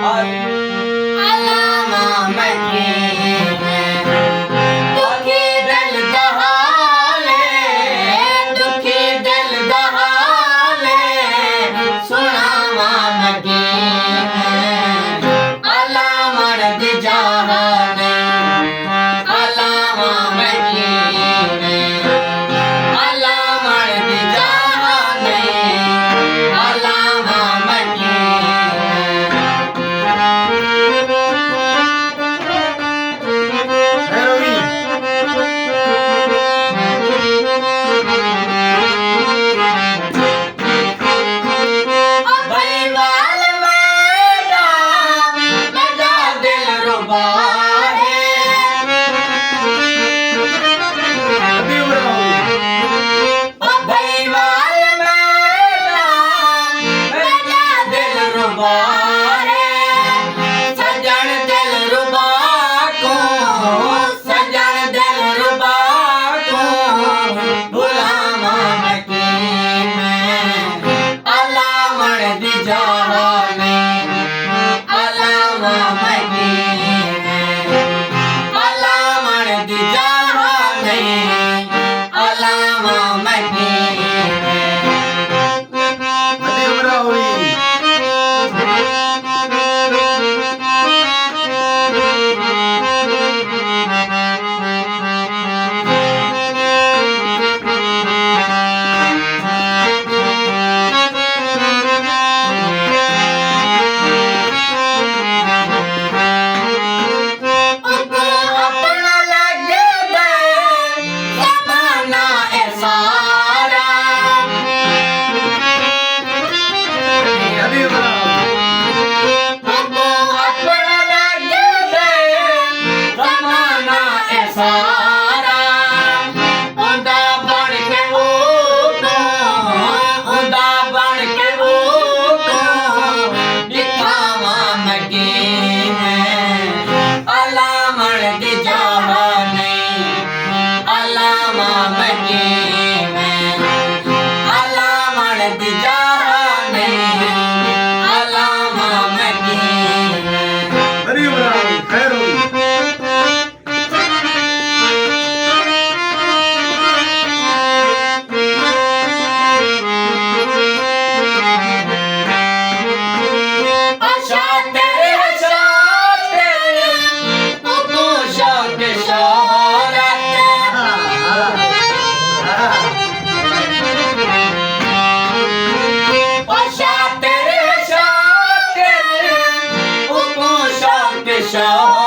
अल्लामा मकीन दुखी दिल दा हाले दुखी दिल दा हाले सुनावा मकीन अल्लामा दी जहाने अल्लामा मकीन अल्लामा दी जहाने अल्लामा सजन दिल रुबा को सजन दिल रुबा को बुलावा मकीन अल्लामा दी जहाने अल्लामा मकीन अल्लामा दी जहाने अल्लामा मकीन show.